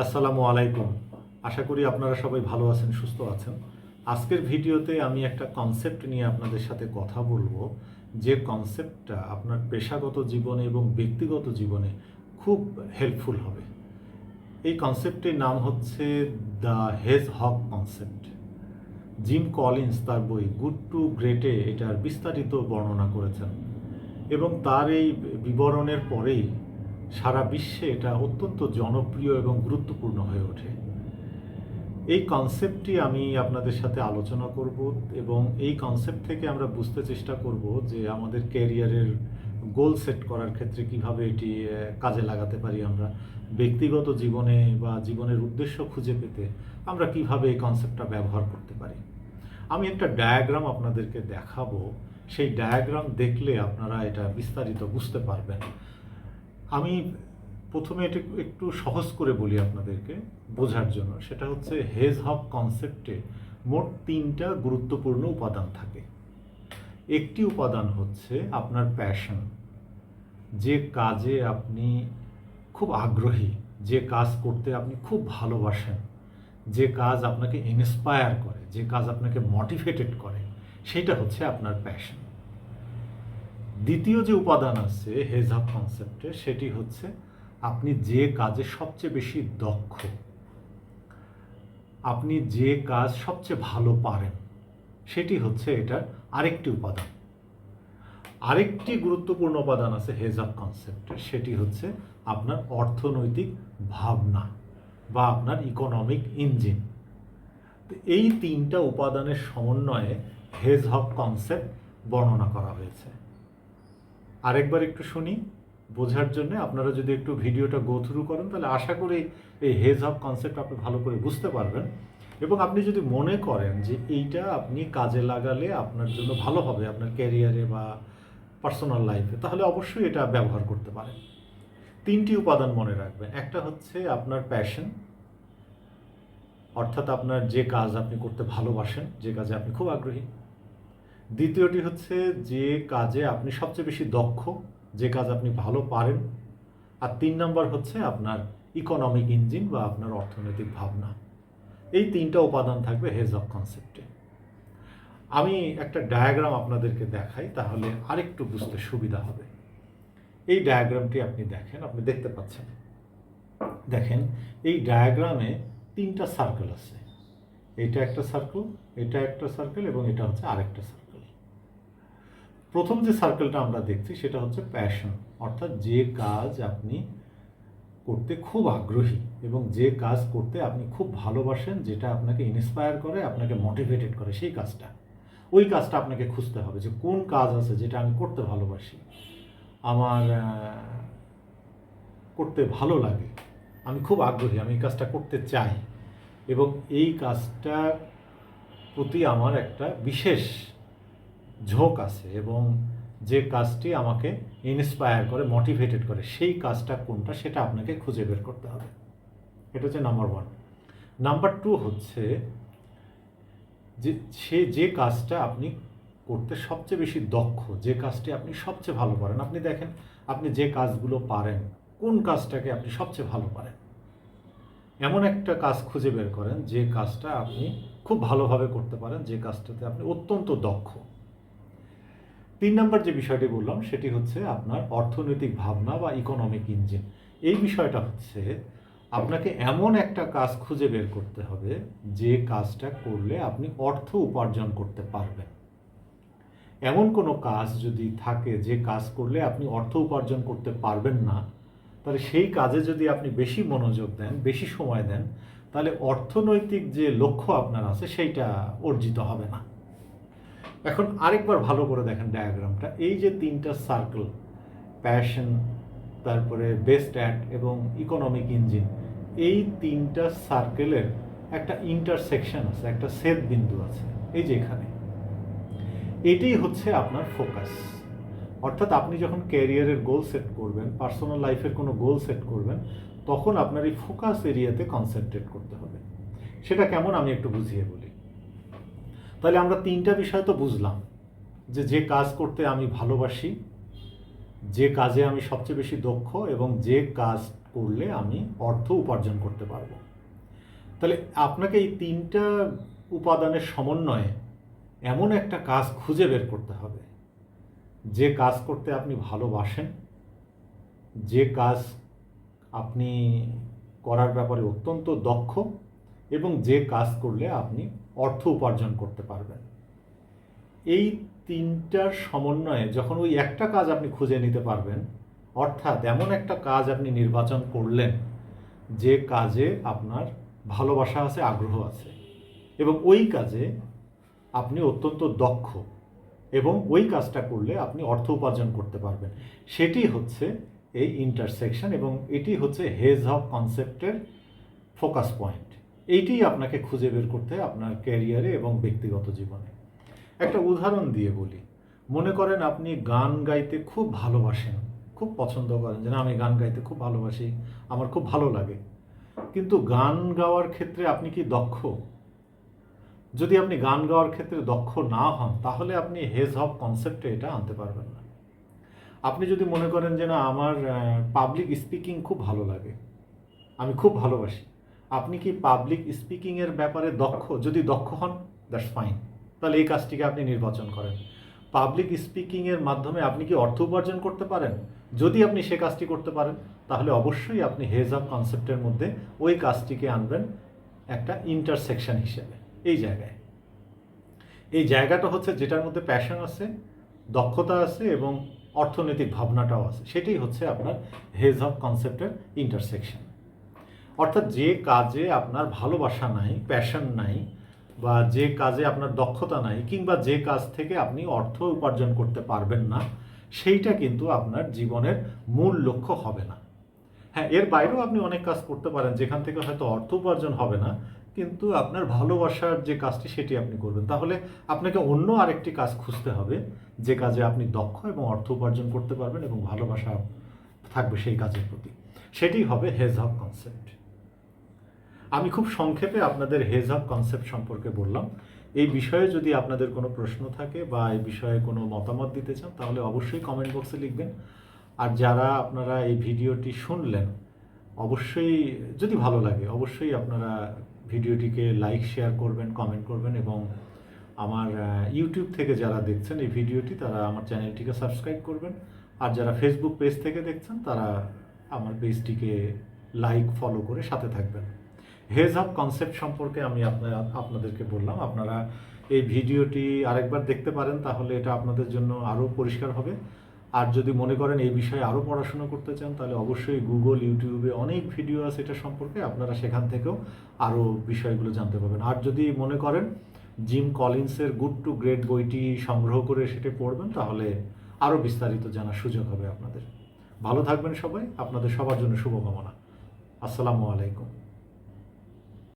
আসসালামু আলাইকুম। আশা করি আপনারা সবাই ভালো আছেন, সুস্থ আছেন। আজকের ভিডিওতে আমি একটা কনসেপ্ট নিয়ে আপনাদের সাথে কথা বলবো, যে কনসেপ্টটা আপনার পেশাগত জীবনে এবং ব্যক্তিগত জীবনে খুব হেল্পফুল হবে। এই কনসেপ্টের নাম হচ্ছে দ্য হেজহগ কনসেপ্ট। জিম কলিন্স তার বই গুড টু গ্রেটে এটার বিস্তারিত বর্ণনা করেছেন এবং তার এই বিবরণের পরেই সারা বিশ্বে এটা অত্যন্ত জনপ্রিয় এবং গুরুত্বপূর্ণ হয়ে ওঠে। এই কনসেপ্টটি আমি আপনাদের সাথে আলোচনা করব এবং এই কনসেপ্ট থেকে আমরা বুঝতে চেষ্টা করব যে আমাদের ক্যারিয়ারের গোল সেট করার ক্ষেত্রে কিভাবে এটি কাজে লাগাতে পারি আমরা, ব্যক্তিগত জীবনে বা জীবনের উদ্দেশ্য খুঁজে পেতে আমরা কিভাবে এই কনসেপ্টটা ব্যবহার করতে পারি। আমি একটা ডায়াগ্রাম আপনাদেরকে দেখাবো, সেই ডায়াগ্রাম দেখলে আপনারা এটা বিস্তারিত বুঝতে পারবেন। আমি প্রথমে এটা একটু সহজ করে বলি আপনাদেরকে বোঝার জন্য। সেটা হচ্ছে হেজহগ কনসেপ্টে মোট 3টা গুরুত্বপূর্ণ উপাদান থাকে। একটি উপাদান হচ্ছে আপনার প্যাশন, যে কাজে আপনি খুব আগ্রহী, যে কাজ করতে আপনি খুব ভালোবাসেন, যে কাজ আপনাকে ইন্সপায়ার করে, যে কাজ আপনাকে মোটিভেটেড করে, সেটা হচ্ছে আপনার প্যাশন। দ্বিতীয় যে উপাদান আছে হেজহগ কনসেপ্টে, সেটি হচ্ছে আপনি যে কাজে সবচেয়ে বেশি দক্ষ, আপনি যে কাজ সবচেয়ে ভালো পারেন, সেটি হচ্ছে এটার আরেকটি উপাদান। আরেকটি গুরুত্বপূর্ণ উপাদান আছে হেজহগ কনসেপ্টে, সেটি হচ্ছে আপনার অর্থনৈতিক ভাবনা বা আপনার ইকোনমিক ইঞ্জিন। তো এই 3টা উপাদানের সমন্বয়ে হেজহগ কনসেপ্ট বর্ণনা করা হয়েছে। আরেকবার একটু শুনি বোঝার জন্য। আপনারা যদি একটু ভিডিওটা গো থ্রু করেন তাহলে আশা করি এই হেজহগ কনসেপ্ট আপনি ভালো করে বুঝতে পারবেন এবং আপনি যদি মনে করেন যে এইটা আপনি কাজে লাগালে আপনার জন্য ভালো হবে আপনার ক্যারিয়ারে বা পার্সোনাল লাইফে, তাহলে অবশ্যই এটা ব্যবহার করতে পারেন। 3টি উপাদান মনে রাখবেন। একটা হচ্ছে আপনার প্যাশন, অর্থাৎ আপনার যে কাজ আপনি করতে ভালোবাসেন, যে কাজে আপনি খুব আগ্রহী। দ্বিতীয়টি হচ্ছে যে কাজে আপনি সবচেয়ে বেশি দক্ষ, যে কাজ আপনি ভালো পারেন। আর 3 নম্বর হচ্ছে আপনার ইকোনমিক ইঞ্জিন বা আপনার অর্থনৈতিক ভাবনা। এই 3টা উপাদান থাকবে হেজহগ কনসেপ্টে। আমি একটা ডায়াগ্রাম আপনাদেরকে দেখাই, তাহলে আরেকটু বুঝতে সুবিধা হবে। এই ডায়াগ্রামটি আপনি দেখেন, আপনি দেখতে পাচ্ছেন। দেখেন এই ডায়াগ্রামে 3টা সার্কেল আছে। এটা একটা সার্কেল, এটা একটা সার্কেল এবং এটা হচ্ছে আরেকটা সার্কেল। প্রথম যে সার্কেলটা আমরা দেখছি সেটা হচ্ছে প্যাশন, অর্থাৎ যে কাজ আপনি করতে খুব আগ্রহী এবং যে কাজ করতে আপনি খুব ভালোবাসেন, যেটা আপনাকে ইন্সপায়ার করে, আপনাকে মোটিভেটেড করে, সেই কাজটা, ওই কাজটা আপনাকে খুঁজতে হবে যে কোন কাজ আছে যেটা আমি করতে ভালোবাসি, আমার করতে ভালো লাগে, আমি খুব আগ্রহী, আমি এই কাজটা করতে চাই এবং এই কাজটার প্রতি আমার একটা বিশেষ ঝোঁক আছে এবং যে কাজটি আমাকে ইন্সপায়ার করে, মোটিভেটেড করে, সেই কাজটা কোনটা সেটা আপনাকে খুঁজে বের করতে হবে। এটা হচ্ছে নাম্বার 1। নাম্বার 2 হচ্ছে যে কাজটা আপনি করতে সবচেয়ে বেশি দক্ষ, যে কাজটি আপনি সবচেয়ে ভালো পারেন। আপনি দেখেন আপনি যে কাজগুলো পারেন, কোন কাজটাকে আপনি সবচেয়ে ভালো পারেন, এমন একটা কাজ খুঁজে বের করেন যে কাজটা আপনি খুব ভালোভাবে করতে পারেন, যে কাজটাতে আপনি অত্যন্ত দক্ষ। 3 নম্বর যে বিষয়টি বললাম সেটি হচ্ছে আপনার অর্থনৈতিক ভাবনা বা ইকোনমিক ইঞ্জিন। এই বিষয়টা হচ্ছে আপনাকে এমন একটা কাজ খুঁজে বের করতে হবে যে কাজটা করলে আপনি অর্থ উপার্জন করতে পারবেন। এমন কোনো কাজ যদি থাকে যে কাজ করলে আপনি অর্থ উপার্জন করতে পারবেন না, তাহলে সেই কাজে যদি আপনি বেশি মনোযোগ দেন, বেশি সময় দেন, তাহলে অর্থনৈতিক যে লক্ষ্য আপনার আছে সেইটা অর্জিত হবে না। এখন আরেকবার ভালো করে দেখেন ডায়াগ্রামটা। এই যে 3টা সার্কেল, প্যাশন, তারপরে বেস্ট অ্যাট এবং ইকোনমিক ইঞ্জিন, এই 3টা সার্কেলের একটা ইন্টারসেকশন আছে, একটা ছেদ বিন্দু আছে এই যে এখানে। এটাই হচ্ছে আপনার ফোকাস। অর্থাৎ আপনি যখন ক্যারিয়ারের গোল সেট করবেন, পার্সোনাল লাইফের কোনো গোল সেট করবেন, তখন আপনার এই ফোকাস এরিয়াতে কনসেন্ট্রেট করতে হবে। সেটা কেমন আমি একটু বুঝিয়ে বলি। তাহলে আমরা 3টা বিষয় তো বুঝলাম, যে কাজ করতে আমি ভালোবাসি, যে কাজে আমি সবচেয়ে বেশি দক্ষ এবং যে কাজ করলে আমি অর্থ উপার্জন করতে পারবো। তাহলে আপনাকে এই 3টা উপাদানের সমন্বয়ে এমন একটা কাজ খুঁজে বের করতে হবে, যে কাজ করতে আপনি ভালোবাসেন, যে কাজ আপনি করার ব্যাপারে অত্যন্ত দক্ষ এবং যে কাজ করলে আপনি অর্থ উপার্জন করতে পারবেন। এই 3টার সমন্বয়ে যখন ওই একটা কাজ আপনি খুঁজে নিতে পারবেন, অর্থাৎ এমন একটা কাজ আপনি নির্বাচন করলেন যে কাজে আপনার ভালোবাসা আছে, আগ্রহ আছে এবং ওই কাজে আপনি অত্যন্ত দক্ষ এবং ওই কাজটা করলে আপনি অর্থ উপার্জন করতে পারবেন, সেটি হচ্ছে এই ইন্টারসেকশন এবং এটি হচ্ছে হেজ-হগ কনসেপ্টের ফোকাস পয়েন্ট। এইটি আপনাকে খুঁজে বের করতে হবে আপনার ক্যারিয়ারে এবং ব্যক্তিগত জীবনে। একটা উদাহরণ দিয়ে বলি, মনে করেন আপনি গান গাইতে খুব ভালোবাসেন, খুব পছন্দ করেন যে না আমি গান গাইতে খুব ভালোবাসি, আমার খুব ভালো লাগে, কিন্তু গান গাওয়ার ক্ষেত্রে আপনি কি দক্ষ? যদি আপনি গান গাওয়ার ক্ষেত্রে দক্ষ না হন তাহলে আপনি হেজ-হগ কনসেপ্টে এটা আনতে পারবেন না। আপনি যদি মনে করেন যে না আমার পাবলিক স্পিকিং খুব ভালো লাগে, আমি খুব ভালোবাসি, আপনি কি পাবলিক স্পিকিংয়ের ব্যাপারে দক্ষ? যদি দক্ষ হন দ্যাটস ফাইন, তাহলে এই কাজটিকে আপনি নির্বাচন করেন। পাবলিক স্পিকিংয়ের মাধ্যমে আপনি কি অর্থ উপার্জন করতে পারেন? যদি আপনি সে কাজটি করতে পারেন তাহলে অবশ্যই আপনি হেজ-হগ কনসেপ্টের মধ্যে ওই কাজটিকে আনবেন একটা ইন্টারসেকশন হিসেবে। এই জায়গাটা হচ্ছে যেটার মধ্যে প্যাশন আছে, দক্ষতা আছে এবং অর্থনৈতিক ভাবনাটাও আছে, সেটাই হচ্ছে আপনার হেজ-হগ কনসেপ্টের ইন্টারসেকশন। অর্থাৎ যে কাজে আপনার ভালোবাসা নাই, প্যাশন নাই, বা যে কাজে আপনার দক্ষতা নাই, কিংবা যে কাজ থেকে আপনি অর্থ উপার্জন করতে পারবেন না, সেইটা কিন্তু আপনার জীবনের মূল লক্ষ্য হবে না। হ্যাঁ, এর বাইরেও আপনি অনেক কাজ করতে পারেন যেখান থেকে হয়তো অর্থ উপার্জন হবে না, কিন্তু আপনার ভালোবাসার যে কাজটি সেটি আপনি করবেন। তাহলে আপনাকে অন্য আরেকটি কাজ খুঁজতে হবে যে কাজে আপনি দক্ষ এবং অর্থ উপার্জন করতে পারবেন এবং ভালোবাসা থাকবে সেই কাজের প্রতি, সেটি হবে হেজ-হগ কনসেপ্ট। আমি খুব সংক্ষেপে আপনাদের হেজ-হগ কনসেপ্ট সম্পর্কে বললাম। এই বিষয়ে যদি আপনাদের কোনো প্রশ্ন থাকে বা এই বিষয়ে কোনো মতামত দিতে চান তাহলে অবশ্যই কমেন্ট বক্সে লিখবেন। আর যারা আপনারা এই ভিডিওটি শুনলেন, অবশ্যই যদি ভালো লাগে অবশ্যই আপনারা ভিডিওটিকে লাইক, শেয়ার করবেন, কমেন্ট করবেন এবং আমার ইউটিউব থেকে যারা দেখছেন এই ভিডিওটি তারা আমার চ্যানেলটিকে সাবস্ক্রাইব করবেন। আর যারা ফেসবুক পেজ থেকে দেখছেন তারা আমার পেজটিকে লাইক, ফলো করে সাথে থাকবেন। হেজ-হগ কনসেপ্ট সম্পর্কে আমি আপনাদেরকে বললাম। আপনারা এই ভিডিওটি আরেকবার দেখতে পারেন, তাহলে এটা আপনাদের জন্য আরও পরিষ্কার হবে। আর যদি মনে করেন এই বিষয়ে আরও পড়াশোনা করতে চান তাহলে অবশ্যই গুগল, ইউটিউবে অনেক ভিডিও আছে এটা সম্পর্কে, আপনারা সেখান থেকেও আরও বিষয়গুলো জানতে পারবেন। আর যদি মনে করেন জিম কলিন্সের গুড টু গ্রেট বইটি সংগ্রহ করে সেটা পড়বেন তাহলে আরও বিস্তারিত জানার সুযোগ হবে আপনাদের। ভালো থাকবেন সবাই, আপনাদের সবার জন্য শুভকামনা। আসসালামু আলাইকুম।